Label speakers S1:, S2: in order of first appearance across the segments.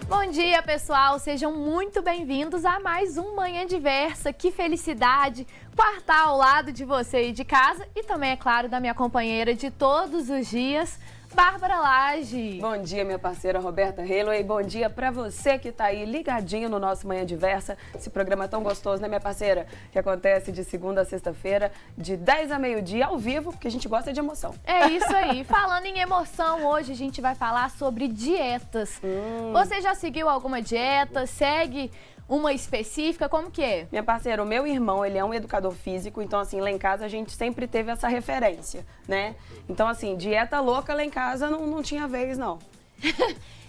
S1: Bom dia, pessoal! Sejam muito bem-vindos a mais um Manhã Diversa. Que felicidade! Quartar ao lado de você aí de casa e também, é claro, da minha companheira de todos os dias, Bárbara Lage.
S2: Bom dia, minha parceira Roberta Hellway. Bom dia pra você que tá aí ligadinho no nosso Manhã Diversa. Esse programa tão gostoso, né, minha parceira? Que acontece de segunda a sexta-feira, de 10 a meio-dia, ao vivo, porque a gente gosta de emoção.
S1: É isso aí. Falando em emoção, hoje a gente vai falar sobre dietas. Você já seguiu alguma dieta? Segue uma específica? Como que é?
S2: Minha parceira, o meu irmão, ele é um educador físico, então assim, lá em casa a gente sempre teve essa referência, né? Então assim, dieta louca lá em casa não tinha vez, não.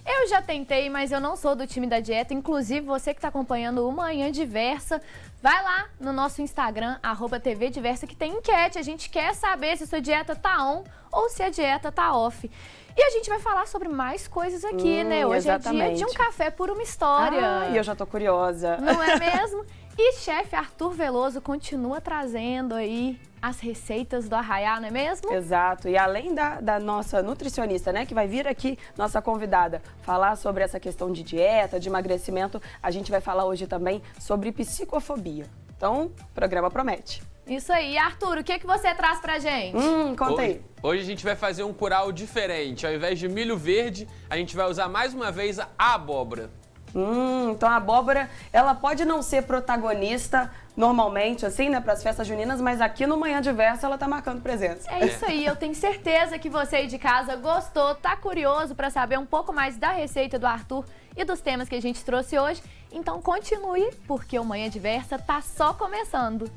S1: Eu já tentei, mas eu não sou do time da dieta. Inclusive, você que está acompanhando o Manhã Diversa, vai lá no nosso Instagram, @tvdiversa, que tem enquete. A gente quer saber se sua dieta tá on ou se a dieta tá off. E a gente vai falar sobre mais coisas aqui, né? Hoje
S2: exatamente.
S1: É dia de um café por uma história.
S2: E eu já tô curiosa.
S1: Não é mesmo? E chefe Arthur Veloso continua trazendo aí as receitas do Arraiá, não é mesmo?
S2: Exato. E além da nossa nutricionista, né, que vai vir aqui, nossa convidada, falar sobre essa questão de dieta, de emagrecimento, a gente vai falar hoje também sobre psicofobia. Então, o programa promete.
S1: Isso aí. Arthur, o que você traz pra gente?
S2: Conta aí.
S3: Hoje a gente vai fazer um curau diferente. Ao invés de milho verde, a gente vai usar mais uma vez a abóbora.
S2: Então a abóbora, ela pode não ser protagonista normalmente, assim, né, para as festas juninas, mas aqui no Manhã Diversa ela tá marcando presença.
S1: É isso aí, eu tenho certeza que você aí de casa gostou, tá curioso para saber um pouco mais da receita do Arthur e dos temas que a gente trouxe hoje. Então continue, porque o Manhã Diversa tá só começando.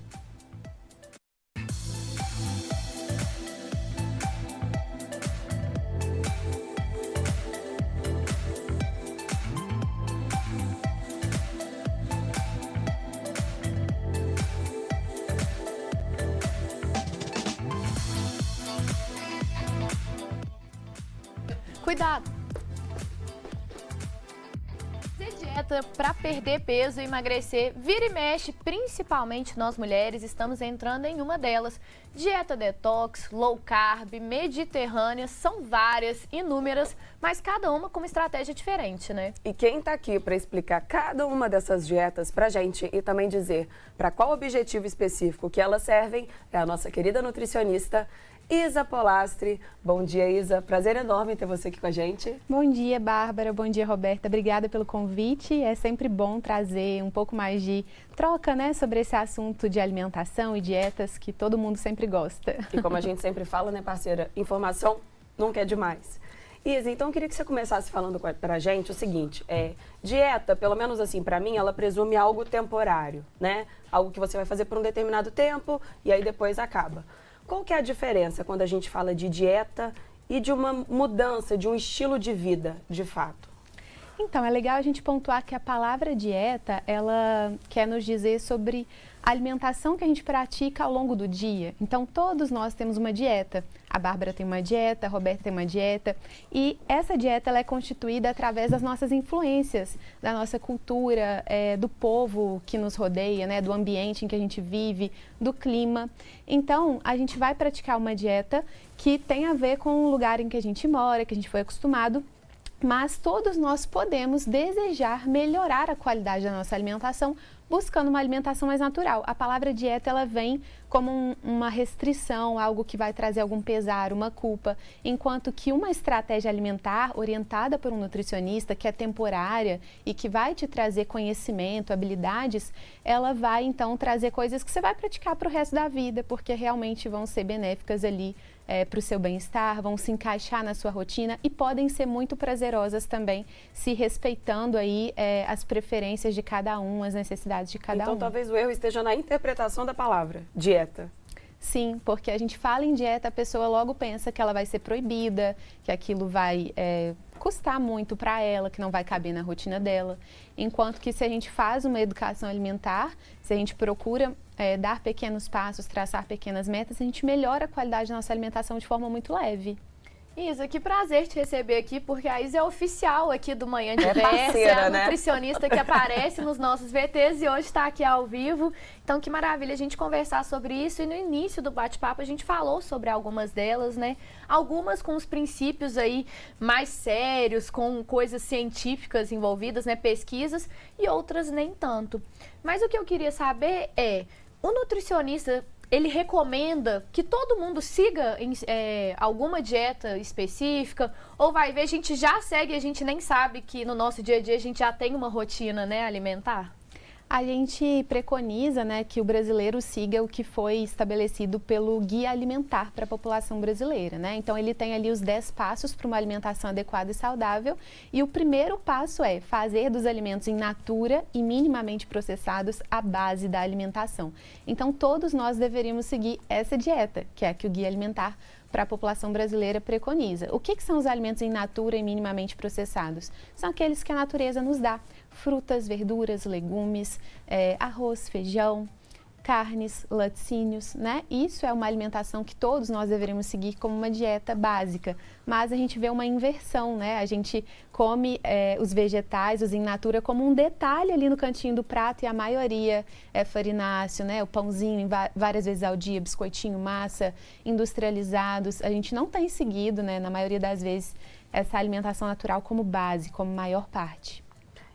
S1: Cuidado! Fazer dieta para perder peso e emagrecer vira e mexe, principalmente nós mulheres, estamos entrando em uma delas. Dieta detox, low carb, mediterrânea, são várias, inúmeras, mas cada uma com uma estratégia diferente, né?
S2: E quem tá aqui para explicar cada uma dessas dietas pra gente e também dizer para qual objetivo específico que elas servem é a nossa querida nutricionista Isa Polastri. Bom dia, Isa. Prazer enorme ter você aqui com a gente.
S4: Bom dia, Bárbara. Bom dia, Roberta. Obrigada pelo convite. É sempre bom trazer um pouco mais de troca, né, sobre esse assunto de alimentação e dietas que todo mundo sempre gosta.
S2: E como a gente sempre fala, né, parceira, informação nunca é demais. Isa, então eu queria que você começasse falando pra gente o seguinte, dieta, pelo menos assim, pra mim, ela presume algo temporário, né? Algo que você vai fazer por um determinado tempo e aí depois acaba. Qual que é a diferença quando a gente fala de dieta e de uma mudança, de um estilo de vida, de fato?
S4: Então, é legal a gente pontuar que a palavra dieta, ela quer nos dizer sobre a alimentação que a gente pratica ao longo do dia. Então, todos nós temos uma dieta. A Bárbara tem uma dieta, a Roberta tem uma dieta. E essa dieta ela é constituída através das nossas influências, da nossa cultura, do povo que nos rodeia, né, do ambiente em que a gente vive, do clima. Então, a gente vai praticar uma dieta que tem a ver com o lugar em que a gente mora, que a gente foi acostumado. Mas todos nós podemos desejar melhorar a qualidade da nossa alimentação buscando uma alimentação mais natural. A palavra dieta ela vem como uma restrição, algo que vai trazer algum pesar, uma culpa, enquanto que uma estratégia alimentar orientada por um nutricionista, que é temporária e que vai te trazer conhecimento, habilidades, ela vai então trazer coisas que você vai praticar para o resto da vida, porque realmente vão ser benéficas ali para o seu bem-estar, vão se encaixar na sua rotina e podem ser muito prazerosas também, se respeitando aí as preferências de cada um, as necessidades de cada um.
S2: Então talvez o erro esteja na interpretação da palavra, dieta.
S4: Sim, porque a gente fala em dieta, a pessoa logo pensa que ela vai ser proibida, que aquilo vai custar muito para ela, que não vai caber na rotina dela. Enquanto que se a gente faz uma educação alimentar, se a gente procura dar pequenos passos, traçar pequenas metas, a gente melhora a qualidade da nossa alimentação de forma muito leve.
S1: Isa, que prazer te receber aqui, porque a Isa é oficial aqui do Manhã Diversa,
S2: parceira,
S1: é a
S2: né?
S1: nutricionista que aparece nos nossos VTs e hoje está aqui ao vivo. Então, que maravilha a gente conversar sobre isso. E no início do bate-papo a gente falou sobre algumas delas, né? Algumas com os princípios aí mais sérios, com coisas científicas envolvidas, né? Pesquisas, e outras nem tanto. Mas o que eu queria saber é, o nutricionista, ele recomenda que todo mundo siga alguma dieta específica, ou vai ver, a gente já segue, a gente nem sabe que no nosso dia a dia a gente já tem uma rotina, né, alimentar?
S4: A gente preconiza, né, que o brasileiro siga o que foi estabelecido pelo Guia Alimentar para a população brasileira, né? Então, ele tem ali os 10 passos para uma alimentação adequada e saudável. E o primeiro passo é fazer dos alimentos in natura e minimamente processados a base da alimentação. Então, todos nós deveríamos seguir essa dieta, que é a que o Guia Alimentar para a população brasileira preconiza. O que são os alimentos in natura e minimamente processados? São aqueles que a natureza nos dá. Frutas, verduras, legumes, arroz, feijão, carnes, laticínios, né? Isso é uma alimentação que todos nós deveríamos seguir como uma dieta básica, mas a gente vê uma inversão, né? A gente come os vegetais, os in natura, como um detalhe ali no cantinho do prato, e a maioria é farináceo, né? O pãozinho várias vezes ao dia, biscoitinho, massa, industrializados. A gente não tem seguido, né, na maioria das vezes, essa alimentação natural como base, como maior parte.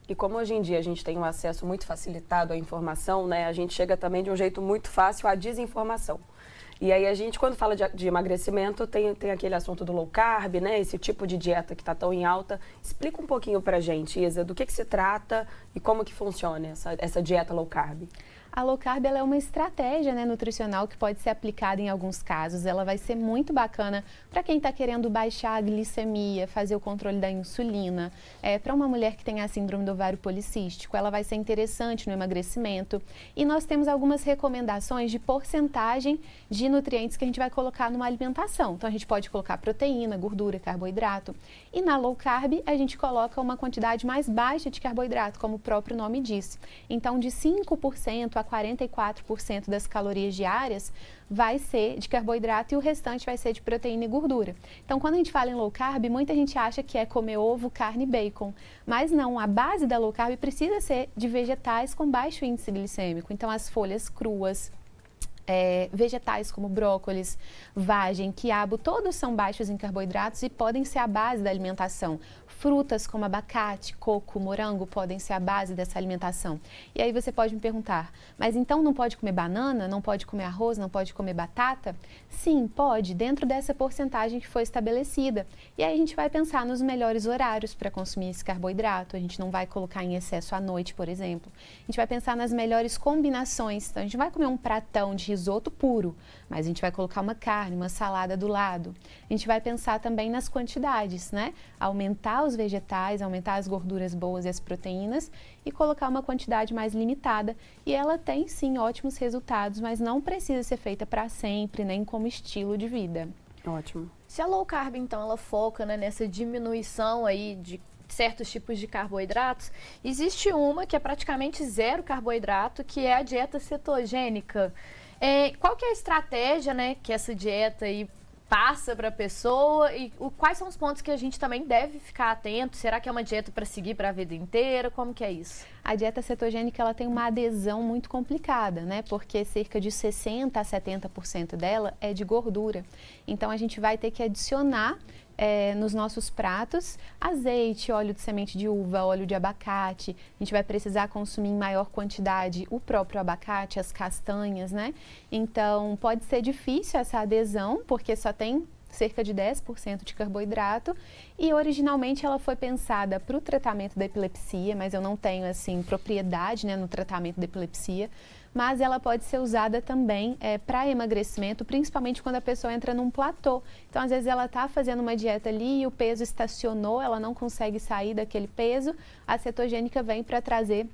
S2: E como hoje em dia a gente tem um acesso muito facilitado à informação, né, a gente chega também de um jeito muito fácil à desinformação. E aí a gente, quando fala de emagrecimento, tem aquele assunto do low carb, né, esse tipo de dieta que está tão em alta. Explica um pouquinho pra gente, Isa, do que se trata e como que funciona essa dieta low carb.
S4: A low carb, ela é uma estratégia, né, nutricional que pode ser aplicada em alguns casos. Ela vai ser muito bacana para quem está querendo baixar a glicemia, fazer o controle da insulina. Para uma mulher que tem a síndrome do ovário policístico, ela vai ser interessante no emagrecimento. E nós temos algumas recomendações de porcentagem de nutrientes que a gente vai colocar numa alimentação. Então, a gente pode colocar proteína, gordura, carboidrato. E na low carb, a gente coloca uma quantidade mais baixa de carboidrato, como o próprio nome diz. Então, de 5% a 44% das calorias diárias vai ser de carboidrato e o restante vai ser de proteína e gordura. Então, quando a gente fala em low carb, muita gente acha que é comer ovo, carne e bacon. Mas não, a base da low carb precisa ser de vegetais com baixo índice glicêmico. Então, as folhas cruas, vegetais como brócolis, vagem, quiabo, todos são baixos em carboidratos e podem ser a base da alimentação. Frutas como abacate, coco, morango podem ser a base dessa alimentação. E aí você pode me perguntar, mas então não pode comer banana, não pode comer arroz, não pode comer batata? Sim, pode, dentro dessa porcentagem que foi estabelecida. E aí a gente vai pensar nos melhores horários para consumir esse carboidrato. A gente não vai colocar em excesso à noite, por exemplo. A gente vai pensar nas melhores combinações. Então, a gente vai comer um pratão de risoto puro, mas a gente vai colocar uma carne, uma salada do lado. A gente vai pensar também nas quantidades, né? Aumentar os vegetais, aumentar as gorduras boas e as proteínas e colocar uma quantidade mais limitada. E ela tem, sim, ótimos resultados, mas não precisa ser feita para sempre, nem como estilo de vida.
S2: Ótimo.
S1: Se a low carb, então, ela foca, né, nessa diminuição aí de certos tipos de carboidratos, existe uma que é praticamente zero carboidrato, que é a dieta cetogênica. Qual que é a estratégia, né, que essa dieta aí passa para a pessoa e quais são os pontos que a gente também deve ficar atento? Será que é uma dieta para seguir para a vida inteira? Como que é isso?
S4: A dieta cetogênica, ela tem uma adesão muito complicada, né? Porque cerca de 60% a 70% dela é de gordura. Então, a gente vai ter que adicionar nos nossos pratos azeite, óleo de semente de uva, óleo de abacate. A gente vai precisar consumir em maior quantidade o próprio abacate, as castanhas, né? Então, pode ser difícil essa adesão, porque só tem cerca de 10% de carboidrato e originalmente ela foi pensada para o tratamento da epilepsia, mas eu não tenho assim propriedade, né, no tratamento da epilepsia, mas ela pode ser usada também para emagrecimento, principalmente quando a pessoa entra num platô. Então, às vezes ela está fazendo uma dieta ali e o peso estacionou, ela não consegue sair daquele peso, a cetogênica vem para trazer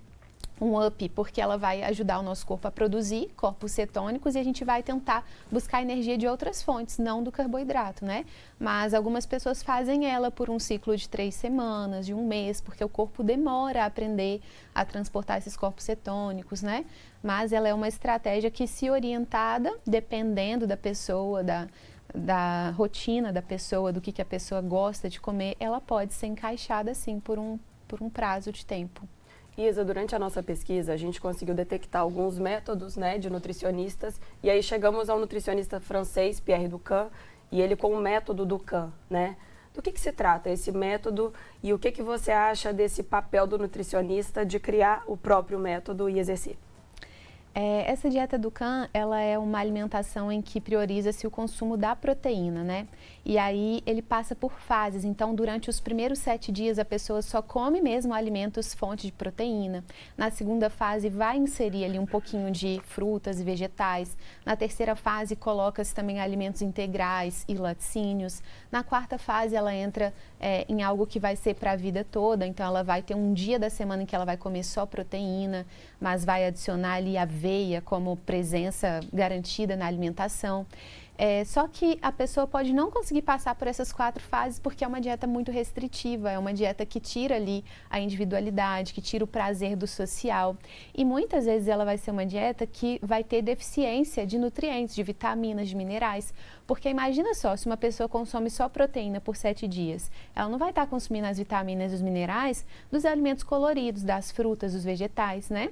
S4: um up, porque ela vai ajudar o nosso corpo a produzir corpos cetônicos e a gente vai tentar buscar energia de outras fontes, não do carboidrato, né? Mas algumas pessoas fazem ela por um ciclo de 3 semanas, de 1 mês, porque o corpo demora a aprender a transportar esses corpos cetônicos, né? Mas ela é uma estratégia que, se orientada, dependendo da pessoa, da rotina da pessoa, do que a pessoa gosta de comer, ela pode ser encaixada assim por um prazo de tempo.
S2: Isa, durante a nossa pesquisa, a gente conseguiu detectar alguns métodos, né, de nutricionistas, e aí chegamos ao nutricionista francês, Pierre Ducan, e ele com o método Ducan, né? Do que se trata esse método e o que você acha desse papel do nutricionista de criar o próprio método e exercer?
S4: Essa dieta Ducan, ela é uma alimentação em que prioriza-se o consumo da proteína, né? E aí ele passa por fases. Então, durante os primeiros 7 dias, a pessoa só come mesmo alimentos fonte de proteína. Na segunda fase, vai inserir ali um pouquinho de frutas e vegetais. Na terceira fase, coloca-se também alimentos integrais e laticínios. Na quarta fase, ela entra em algo que vai ser para a vida toda. Então, ela vai ter um dia da semana em que ela vai comer só proteína, mas vai adicionar ali aveia como presença garantida na alimentação. Só que a pessoa pode não conseguir passar por essas 4 fases porque é uma dieta muito restritiva, é uma dieta que tira ali a individualidade, que tira o prazer do social. E muitas vezes ela vai ser uma dieta que vai ter deficiência de nutrientes, de vitaminas, de minerais. Porque imagina só, se uma pessoa consome só proteína por 7 dias, ela não vai estar consumindo as vitaminas e os minerais dos alimentos coloridos, das frutas, dos vegetais, né?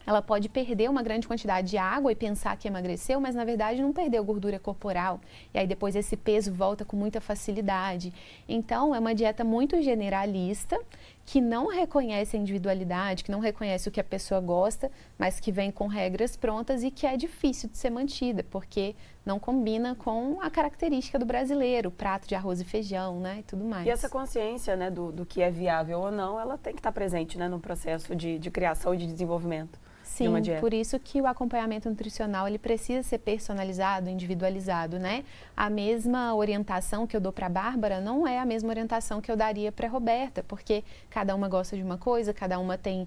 S4: Ela pode perder uma grande quantidade de água e pensar que emagreceu, mas na verdade não perdeu gordura corporal. E aí depois esse peso volta com muita facilidade. Então é uma dieta muito generalista, que não reconhece a individualidade, que não reconhece o que a pessoa gosta, mas que vem com regras prontas e que é difícil de ser mantida, porque não combina com a característica do brasileiro, prato de arroz e feijão, né, e tudo mais.
S2: E essa consciência, né, do que é viável ou não, ela tem que estar presente, né, no processo de criação e de desenvolvimento.
S4: Sim, por isso que o acompanhamento nutricional ele precisa ser personalizado, individualizado, né? A mesma orientação que eu dou para a Bárbara não é a mesma orientação que eu daria para a Roberta, porque cada uma gosta de uma coisa, cada uma tem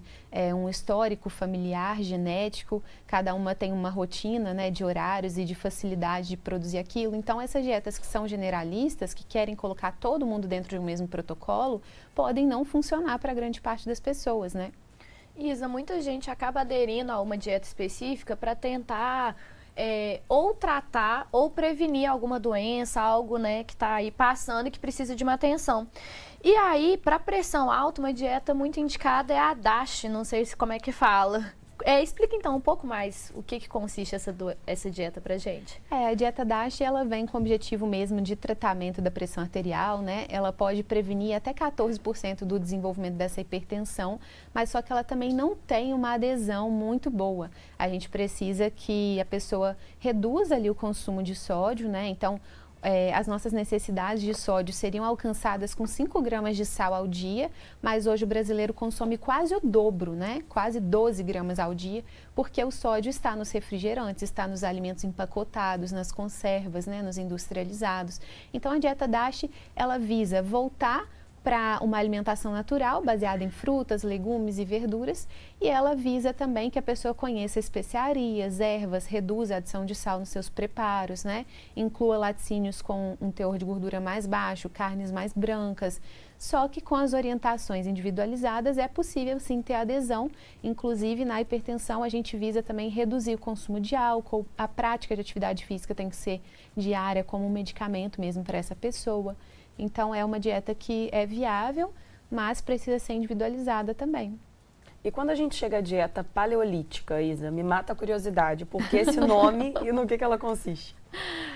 S4: um histórico familiar, genético, cada uma tem uma rotina, né, de horários e de facilidade de produzir aquilo. Então, essas dietas que são generalistas, que querem colocar todo mundo dentro de um mesmo protocolo, podem não funcionar para grande parte das pessoas, né?
S1: Isa, muita gente acaba aderindo a uma dieta específica para tentar ou tratar ou prevenir alguma doença, algo, né, que está aí passando e que precisa de uma atenção. E aí, para pressão alta, uma dieta muito indicada é a DASH, não sei como é que fala. Explica então um pouco mais o que consiste essa dieta pra gente.
S4: A dieta DASH, ela vem com o objetivo mesmo de tratamento da pressão arterial, né? Ela pode prevenir até 14% do desenvolvimento dessa hipertensão, mas só que ela também não tem uma adesão muito boa. A gente precisa que a pessoa reduza ali o consumo de sódio, né? Então, as nossas necessidades de sódio seriam alcançadas com 5 gramas de sal ao dia, mas hoje o brasileiro consome quase o dobro, né? Quase 12 gramas ao dia, porque o sódio está nos refrigerantes, está nos alimentos empacotados, nas conservas, né? Nos industrializados. Então a dieta DASH, ela visa voltar para uma alimentação natural, baseada em frutas, legumes e verduras, e ela visa também que a pessoa conheça especiarias, ervas, reduza a adição de sal nos seus preparos, né? Inclua laticínios com um teor de gordura mais baixo, carnes mais brancas, só que com as orientações individualizadas é possível sim ter adesão, inclusive na hipertensão a gente visa também reduzir o consumo de álcool, a prática de atividade física tem que ser diária como um medicamento mesmo para essa pessoa. Então, é uma dieta que é viável, mas precisa ser individualizada também.
S2: E quando a gente chega à dieta paleolítica, Isa, me mata a curiosidade, por que esse nome e no que ela consiste?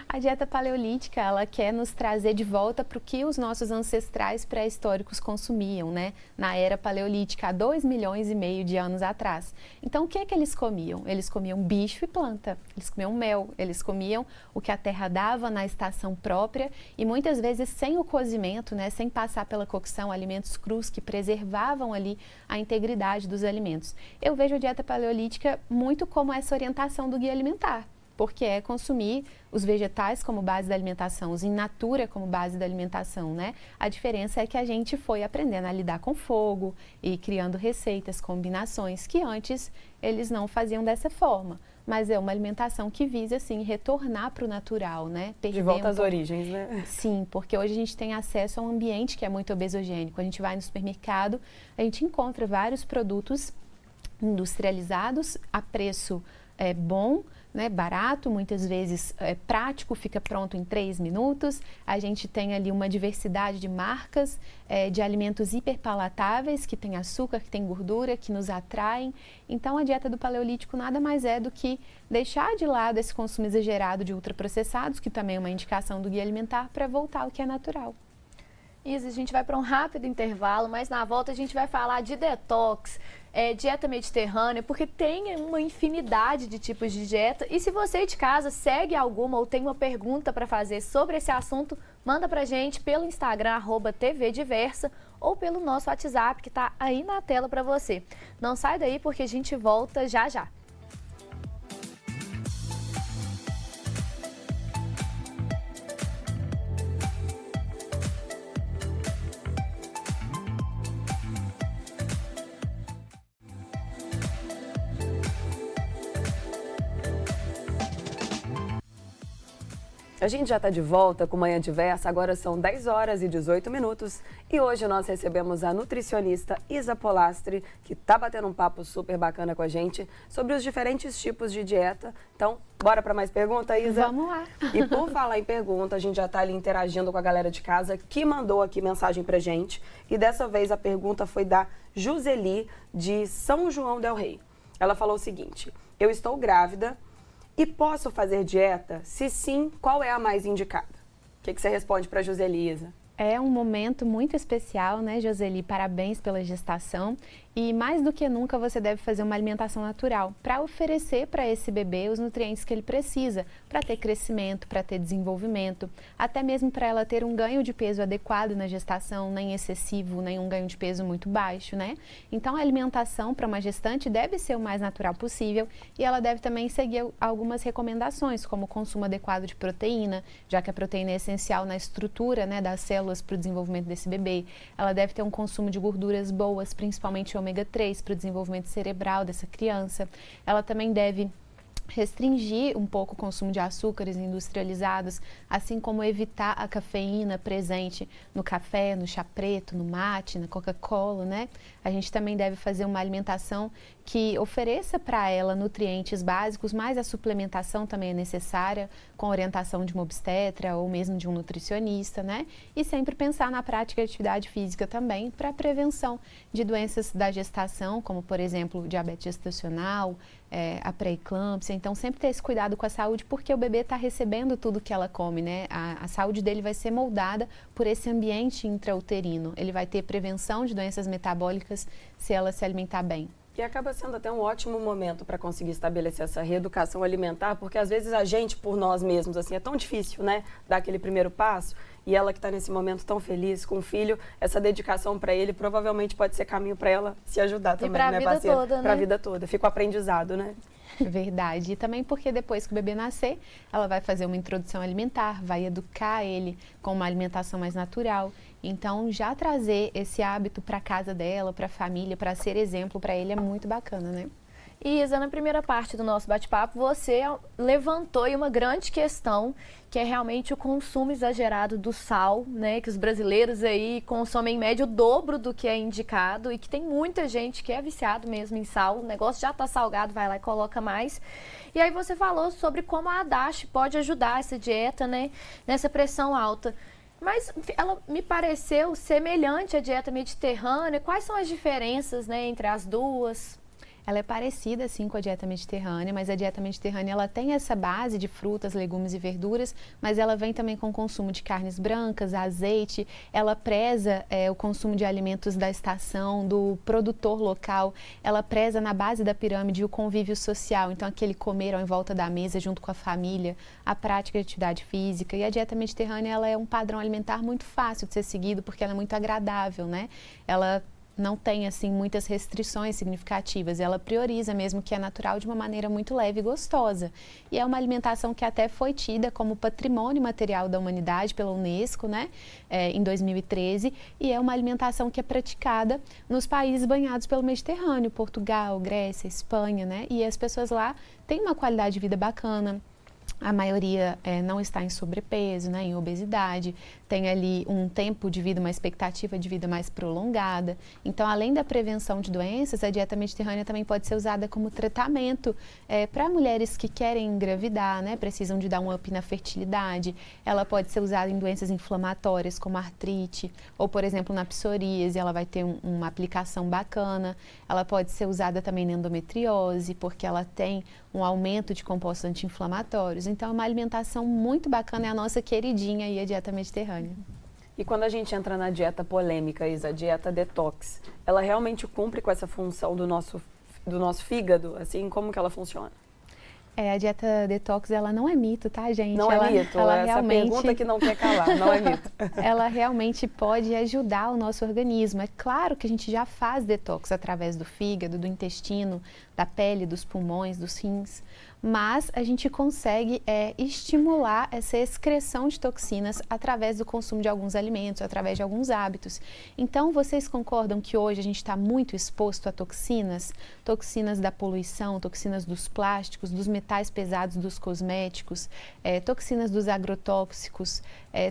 S4: A dieta paleolítica, ela quer nos trazer de volta para o que os nossos ancestrais pré-históricos consumiam, né? Na era paleolítica, há 2,5 milhões de anos atrás. Então, o que é que eles comiam? Eles comiam bicho e planta, eles comiam mel, eles comiam o que a terra dava na estação própria e muitas vezes sem o cozimento, né? Sem passar pela cocção, alimentos crus que preservavam ali a integridade dos alimentos. Eu vejo a dieta paleolítica muito como essa orientação do guia alimentar, porque é consumir os vegetais como base da alimentação, os in natura como base da alimentação, né? A diferença é que a gente foi aprendendo a lidar com fogo e criando receitas, combinações que antes eles não faziam dessa forma. Mas é uma alimentação que visa, assim, retornar para o natural, né?
S2: De volta às origens, né?
S4: Sim, porque hoje a gente tem acesso a um ambiente que é muito obesogênico. A gente vai no supermercado, a gente encontra vários produtos industrializados a preço bom, né, barato, muitas vezes prático, fica pronto em 3 minutos. A gente tem ali uma diversidade de marcas, de alimentos hiperpalatáveis, que tem açúcar, que tem gordura, que nos atraem. Então, a dieta do paleolítico nada mais é do que deixar de lado esse consumo exagerado de ultraprocessados, que também é uma indicação do guia alimentar, para voltar ao que é natural.
S1: Isa, a gente vai para um rápido intervalo, mas na volta a gente vai falar de detox, dieta mediterrânea, porque tem uma infinidade de tipos de dieta. E se você de casa segue alguma ou tem uma pergunta para fazer sobre esse assunto, manda pra gente pelo Instagram, @tvdiversa, ou pelo nosso WhatsApp, que está aí na tela para você. Não sai daí porque a gente volta já já.
S2: A gente já está de volta com Manhã Diversa, agora são 10 horas e 18 minutos e hoje nós recebemos a nutricionista Isa Polastri, que está batendo um papo super bacana com a gente sobre os diferentes tipos de dieta. Então, bora para mais pergunta, Isa?
S4: Vamos lá!
S2: E por falar em pergunta, a gente já está ali interagindo com a galera de casa que mandou aqui mensagem pra gente. E dessa vez a pergunta foi da Juseli, de São João del Rei. Ela falou o seguinte: eu estou grávida e posso fazer dieta? Se sim, qual é a mais indicada? O que você responde para a Juseli, Isa?
S4: É um momento muito especial, né, Joseli? Parabéns pela gestação. E mais do que nunca você deve fazer uma alimentação natural para oferecer para esse bebê os nutrientes que ele precisa para ter crescimento, para ter desenvolvimento, até mesmo para ela ter um ganho de peso adequado na gestação, nem excessivo, nem um ganho de peso muito baixo, né? Então a alimentação para uma gestante deve ser o mais natural possível e ela deve também seguir algumas recomendações, como o consumo adequado de proteína, já que a proteína é essencial na estrutura, né, das células para o desenvolvimento desse bebê. Ela deve ter um consumo de gorduras boas, principalmente ômega 3, para o desenvolvimento cerebral dessa criança. Ela também deve restringir um pouco o consumo de açúcares industrializados, assim como evitar a cafeína presente no café, no chá preto, no mate, na Coca-Cola, né? A gente também deve fazer uma alimentação que ofereça para ela nutrientes básicos, mas a suplementação também é necessária, com orientação de uma obstetra ou mesmo de um nutricionista, né? E sempre pensar na prática de atividade física também para a prevenção de doenças da gestação, como por exemplo diabetes gestacional, a pré-eclâmpsia. Então sempre ter esse cuidado com a saúde, porque o bebê está recebendo tudo que ela come, né? A saúde dele vai ser moldada por esse ambiente intrauterino. Ele vai ter prevenção de doenças metabólicas se ela se alimentar bem.
S2: E acaba sendo até um ótimo momento para conseguir estabelecer essa reeducação alimentar, porque às vezes a gente, por nós mesmos, assim, é tão difícil, né, dar aquele primeiro passo. E ela que está nesse momento tão feliz com o filho, essa dedicação para ele provavelmente pode ser caminho para ela se ajudar também,
S1: né, parceira?
S2: Toda, né? Para a vida toda. Fica o aprendizado, né?
S4: Verdade. E também porque depois que o bebê nascer, ela vai fazer uma introdução alimentar, vai educar ele com uma alimentação mais natural. Então, já trazer esse hábito para casa dela, para a família, para ser exemplo para ele é muito bacana, né?
S1: Isa, na primeira parte do nosso bate-papo, você levantou aí uma grande questão, que é realmente o consumo exagerado do sal, né? Que os brasileiros aí consomem em média o dobro do que é indicado e que tem muita gente que é viciado mesmo em sal, o negócio já está salgado, vai lá e coloca mais. E aí você falou sobre como a Adachi pode ajudar essa dieta, né? Nessa pressão alta. Mas ela me pareceu semelhante à dieta mediterrânea. Quais são as diferenças, né, entre as duas?
S4: Ela é parecida, sim, com a dieta mediterrânea, mas a dieta mediterrânea ela tem essa base de frutas, legumes e verduras, mas ela vem também com o consumo de carnes brancas, azeite, ela preza o consumo de alimentos da estação, do produtor local, ela preza na base da pirâmide o convívio social, então aquele comer em volta da mesa junto com a família, a prática de atividade física. E a dieta mediterrânea ela é um padrão alimentar muito fácil de ser seguido, porque ela é muito agradável, né? Ela não tem, assim, muitas restrições significativas. Ela prioriza mesmo o que é natural de uma maneira muito leve e gostosa. E é uma alimentação que até foi tida como patrimônio material da humanidade pela Unesco, né, em 2013. E é uma alimentação que é praticada nos países banhados pelo Mediterrâneo, Portugal, Grécia, Espanha, né? E as pessoas lá têm uma qualidade de vida bacana. A maioria não está em sobrepeso, né, em obesidade, tem ali um tempo de vida, uma expectativa de vida mais prolongada. Então, além da prevenção de doenças, a dieta mediterrânea também pode ser usada como tratamento para mulheres que querem engravidar, né, precisam de dar um up na fertilidade. Ela pode ser usada em doenças inflamatórias, como artrite, ou, por exemplo, na psoríase, ela vai ter uma aplicação bacana. Ela pode ser usada também na endometriose, porque ela tem um aumento de compostos anti-inflamatórios. Então, é uma alimentação muito bacana, é a nossa queridinha aí, a dieta mediterrânea.
S2: E quando a gente entra na dieta polêmica, Isa, a dieta detox, ela realmente cumpre com essa função do nosso fígado? Assim, como que ela funciona?
S4: A dieta detox, ela não é mito, tá, gente?
S2: Não
S4: ela,
S2: é mito,
S4: ela
S2: essa
S4: realmente,
S2: pergunta que não quer calar, não é mito.
S4: Ela realmente pode ajudar o nosso organismo. É claro que a gente já faz detox através do fígado, do intestino, da pele, dos pulmões, dos rins, mas a gente consegue estimular essa excreção de toxinas através do consumo de alguns alimentos, através de alguns hábitos. Então, vocês concordam que hoje a gente está muito exposto a toxinas? Toxinas da poluição, toxinas dos plásticos, dos metais pesados dos cosméticos, toxinas dos agrotóxicos,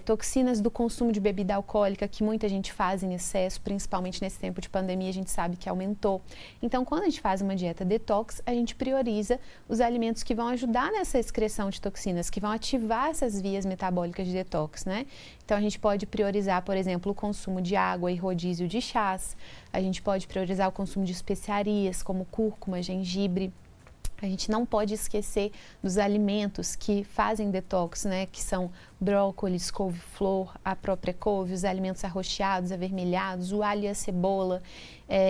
S4: toxinas do consumo de bebida alcoólica, que muita gente faz em excesso, principalmente nesse tempo de pandemia, a gente sabe que aumentou. Então, quando a gente faz uma dieta detox, a gente prioriza os alimentos que vão ajudar nessa excreção de toxinas, que vão ativar essas vias metabólicas de detox, né? Então, a gente pode priorizar, por exemplo, o consumo de água e rodízio de chás. A gente pode priorizar o consumo de especiarias, como cúrcuma, gengibre. A gente não pode esquecer dos alimentos que fazem detox, né? Que são brócolis, couve-flor, a própria couve, os alimentos arroxeados, avermelhados, o alho e a cebola.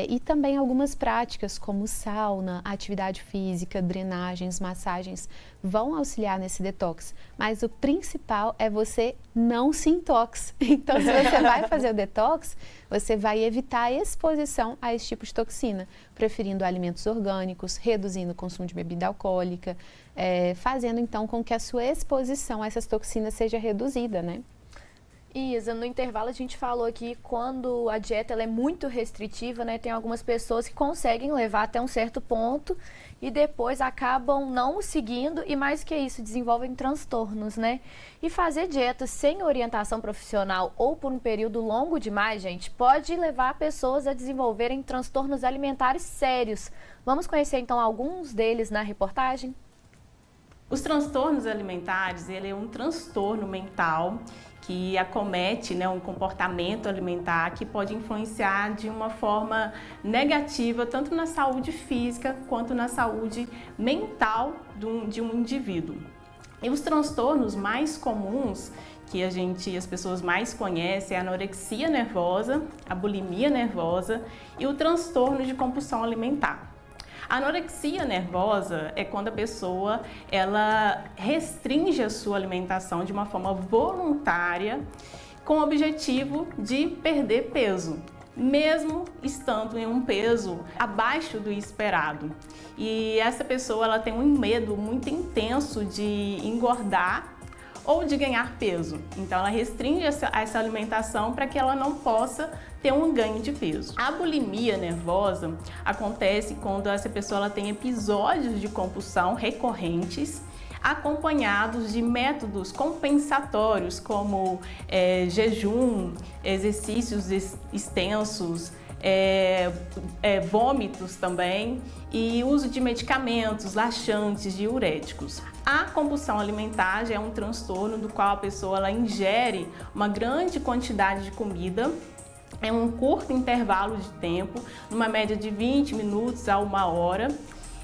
S4: E também algumas práticas como sauna, atividade física, drenagens, massagens vão auxiliar nesse detox. Mas o principal é você não se intox. Então, se você vai fazer o detox, você vai evitar a exposição a esse tipo de toxina, preferindo alimentos orgânicos, reduzindo o consumo de bebida alcoólica, fazendo então com que a sua exposição a essas toxinas seja reduzida, né?
S1: Isa, no intervalo a gente falou aqui quando a dieta ela é muito restritiva, né? Tem algumas pessoas que conseguem levar até um certo ponto e depois acabam não seguindo e mais que isso, desenvolvem transtornos, né? E fazer dieta sem orientação profissional ou por um período longo demais, gente, pode levar pessoas a desenvolverem transtornos alimentares sérios. Vamos conhecer então alguns deles na reportagem?
S5: Os transtornos alimentares, ele é um transtorno mental que acomete, né, um comportamento alimentar que pode influenciar de uma forma negativa tanto na saúde física quanto na saúde mental de um indivíduo. E os transtornos mais comuns que as pessoas mais conhecem é a anorexia nervosa, a bulimia nervosa e o transtorno de compulsão alimentar. A anorexia nervosa é quando a pessoa ela restringe a sua alimentação de uma forma voluntária com o objetivo de perder peso, mesmo estando em um peso abaixo do esperado. E essa pessoa ela tem um medo muito intenso de engordar ou de ganhar peso. Então ela restringe essa alimentação para que ela não possa ter um ganho de peso. A bulimia nervosa acontece quando essa pessoa ela tem episódios de compulsão recorrentes, acompanhados de métodos compensatórios como jejum, exercícios extensos, vômitos também e uso de medicamentos, laxantes, diuréticos. A compulsão alimentar é um transtorno do qual a pessoa ela ingere uma grande quantidade de comida em um curto intervalo de tempo, numa média de 20 minutos a 1 hora.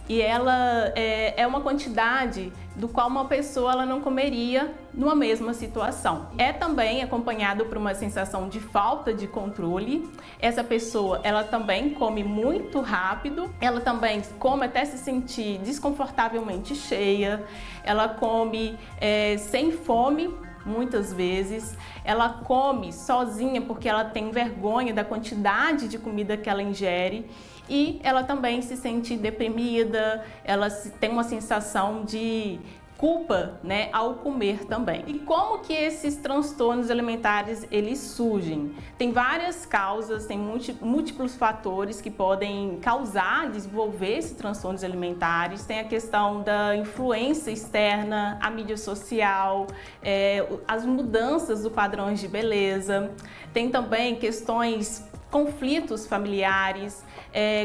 S5: E ela é uma quantidade do qual uma pessoa ela não comeria numa mesma situação. É também acompanhado por uma sensação de falta de controle. Essa pessoa ela também come muito rápido, ela também come até se sentir desconfortavelmente cheia, ela come sem fome. Muitas vezes ela come sozinha porque ela tem vergonha da quantidade de comida que ela ingere e ela também se sente deprimida, ela tem uma sensação de culpa, né, ao comer também. E como que esses transtornos alimentares eles surgem? Tem várias causas, tem múltiplos fatores que podem causar, desenvolver esses transtornos alimentares. Tem a questão da influência externa, a mídia social, as mudanças do padrões de beleza. Tem também questões, conflitos familiares,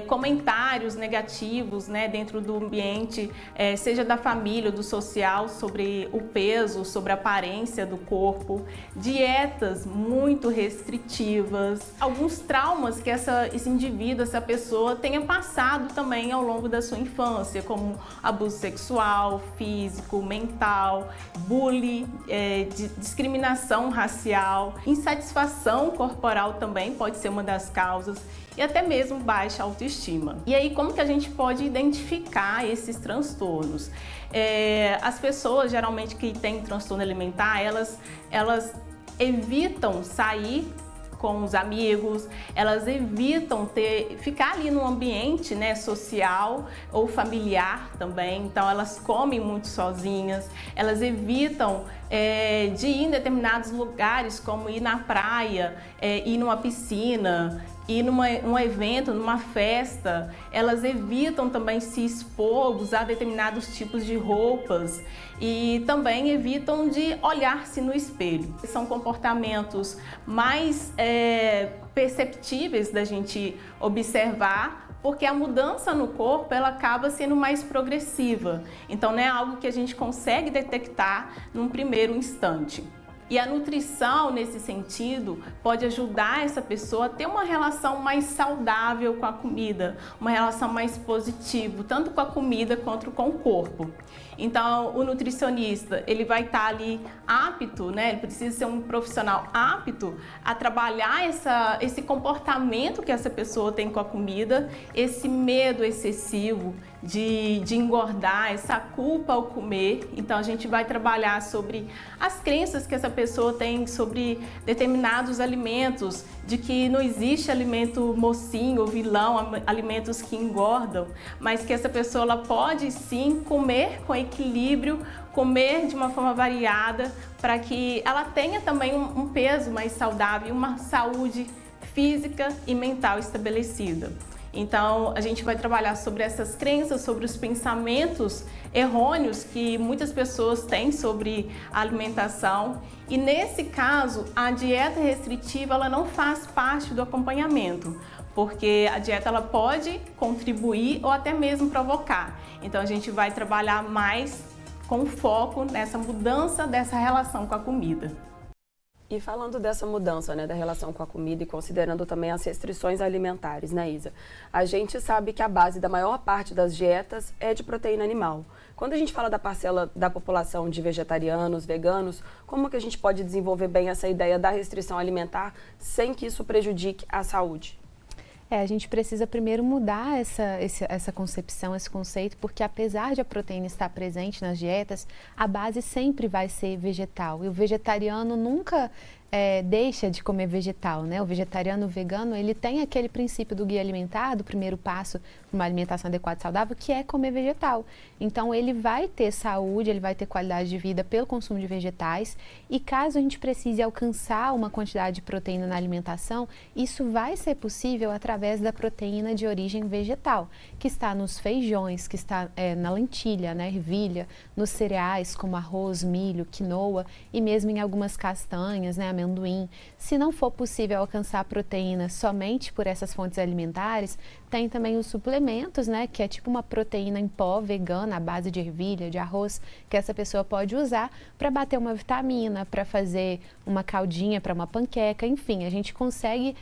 S5: comentários negativos, né, dentro do ambiente, seja da família ou do social, sobre o peso, sobre a aparência do corpo, dietas muito restritivas, alguns traumas que esse indivíduo, essa pessoa tenha passado também ao longo da sua infância, como abuso sexual, físico, mental, bullying, discriminação racial, insatisfação corporal também pode ser uma das causas, e até mesmo baixa autoestima. E aí, como que a gente pode identificar esses transtornos? As pessoas, geralmente, que têm transtorno alimentar, elas evitam sair com os amigos, elas evitam ficar ali no ambiente, né, social ou familiar também, então elas comem muito sozinhas, elas evitam de ir em determinados lugares, como ir na praia, ir numa piscina, ir num evento, numa festa. Elas evitam também se expor, usar determinados tipos de roupas e também evitam de olhar-se no espelho. São comportamentos mais perceptíveis da gente observar, porque a mudança no corpo ela acaba sendo mais progressiva. Então não é algo que a gente consegue detectar num primeiro instante. E a nutrição, nesse sentido, pode ajudar essa pessoa a ter uma relação mais saudável com a comida, uma relação mais positiva, tanto com a comida quanto com o corpo. Então, o nutricionista, ele vai estar ali apto, né? Ele precisa ser um profissional apto a trabalhar esse comportamento que essa pessoa tem com a comida, esse medo excessivo de engordar, essa culpa ao comer. Então, a gente vai trabalhar sobre as crenças que essa pessoa tem sobre determinados alimentos, de que não existe alimento mocinho ou vilão, alimentos que engordam, mas que essa pessoa ela pode sim comer com equilíbrio, comer de uma forma variada, para que ela tenha também um peso mais saudável, uma saúde física e mental estabelecida. Então, a gente vai trabalhar sobre essas crenças, sobre os pensamentos errôneos que muitas pessoas têm sobre a alimentação. E nesse caso, a dieta restritiva ela não faz parte do acompanhamento, porque a dieta ela pode contribuir ou até mesmo provocar. Então, a gente vai trabalhar mais com foco nessa mudança dessa relação com a comida.
S2: E falando dessa mudança, né, da relação com a comida e considerando também as restrições alimentares, né, Isa? A gente sabe que a base da maior parte das dietas é de proteína animal. Quando a gente fala da parcela da população de vegetarianos, veganos, como que a gente pode desenvolver bem essa ideia da restrição alimentar sem que isso prejudique a saúde?
S4: A gente precisa primeiro mudar essa concepção, esse conceito, porque apesar de a proteína estar presente nas dietas, a base sempre vai ser vegetal. E o vegetariano nunca deixa de comer vegetal, né? O vegetariano, o vegano, ele tem aquele princípio do guia alimentar, do primeiro passo para uma alimentação adequada e saudável, que é comer vegetal. Então, ele vai ter saúde, ele vai ter qualidade de vida pelo consumo de vegetais, e caso a gente precise alcançar uma quantidade de proteína na alimentação, isso vai ser possível através da proteína de origem vegetal, que está nos feijões, que está na lentilha, na ervilha, nos cereais como arroz, milho, quinoa e mesmo em algumas castanhas, né, amendoim. Se não for possível alcançar a proteína somente por essas fontes alimentares, tem também os suplementos, né, que é tipo uma proteína em pó vegana à base de ervilha, de arroz, que essa pessoa pode usar para bater uma vitamina, para fazer uma caldinha para uma panqueca, enfim, a gente consegue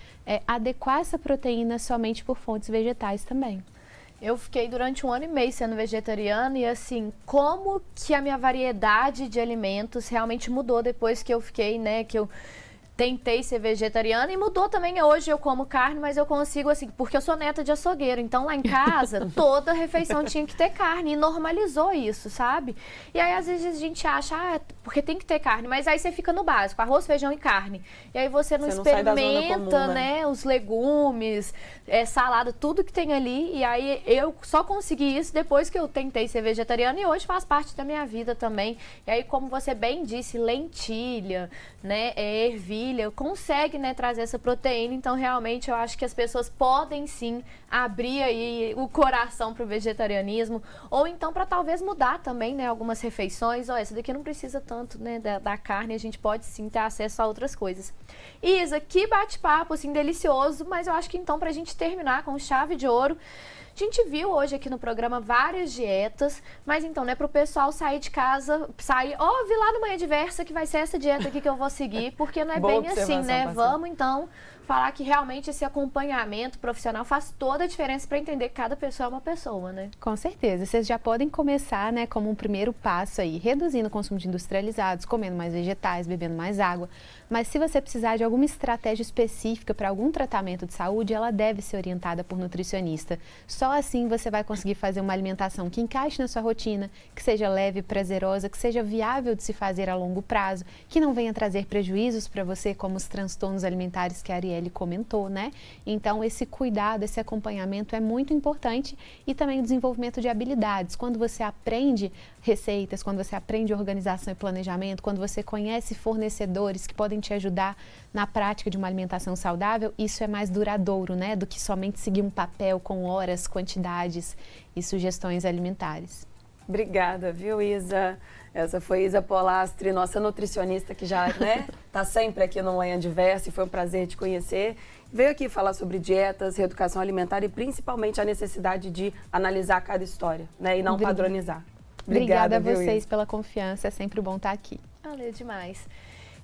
S4: adequar essa proteína somente por fontes vegetais também.
S1: Eu fiquei durante 1 ano e meio sendo vegetariana e assim, como que a minha variedade de alimentos realmente mudou depois que eu fiquei, né, que eu tentei ser vegetariana e mudou também. Hoje eu como carne, mas eu consigo assim, porque eu sou neta de açougueiro. Então lá em casa, toda refeição tinha que ter carne e normalizou isso, sabe? E aí às vezes a gente acha, porque tem que ter carne, mas aí você fica no básico, arroz, feijão e carne. E aí você não experimenta, comum, né, os legumes, salada, tudo que tem ali. E aí eu só consegui isso depois que eu tentei ser vegetariana e hoje faz parte da minha vida também. E aí, como você bem disse, lentilha, né, ervilha, consegue, né, trazer essa proteína. Então, realmente, eu acho que as pessoas podem sim abrir aí o coração para o vegetarianismo, ou então para talvez mudar também, né, algumas refeições. Essa daqui não precisa tanto, né, da carne, a gente pode sim ter acesso a outras coisas. Isa, que bate-papo, assim, delicioso, mas eu acho que então, para a gente terminar com chave de ouro, a gente viu hoje aqui no programa várias dietas, mas então, né, para o pessoal sair de casa, vi lá no Manhã Diversa que vai ser essa dieta aqui que eu vou seguir, porque não é bem assim, né? Vamos então falar que realmente esse acompanhamento profissional faz toda a diferença para entender que cada pessoa é uma pessoa, né?
S4: Com certeza. Vocês já podem começar, né, como um primeiro passo aí, reduzindo o consumo de industrializados, comendo mais vegetais, bebendo mais água. Mas se você precisar de alguma estratégia específica para algum tratamento de saúde, ela deve ser orientada por nutricionista. Só assim você vai conseguir fazer uma alimentação que encaixe na sua rotina, que seja leve, prazerosa, que seja viável de se fazer a longo prazo, que não venha trazer prejuízos para você, como os transtornos alimentares que a Arielle comentou, né? Então, esse cuidado, esse acompanhamento é muito importante e também o desenvolvimento de habilidades. Quando você aprende receitas, quando você aprende organização e planejamento, quando você conhece fornecedores que podem te ajudar na prática de uma alimentação saudável, isso é mais duradouro, né? Do que somente seguir um papel com horas, quantidades e sugestões alimentares.
S2: Obrigada, viu, Isa? Essa foi Isa Polastri, nossa nutricionista que já, né, tá sempre aqui no Manhã Diversa e foi um prazer te conhecer. Veio aqui falar sobre dietas, reeducação alimentar e principalmente a necessidade de analisar cada história, né, e não padronizar.
S4: Obrigada a vocês pela confiança, é sempre bom estar aqui.
S1: Valeu demais.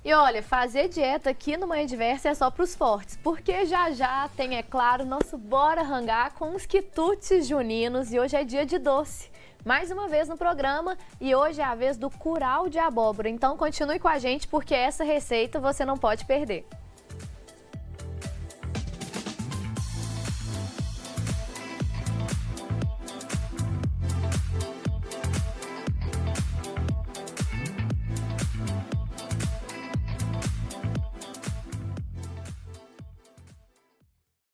S1: E olha, fazer dieta aqui no Manhã Diversa é só para os fortes, porque já tem, é claro, nosso Bora Rangar com os quitutes juninos e hoje é dia de doce. Mais uma vez no programa e hoje é a vez do curau de abóbora. Então continue com a gente porque essa receita você não pode perder.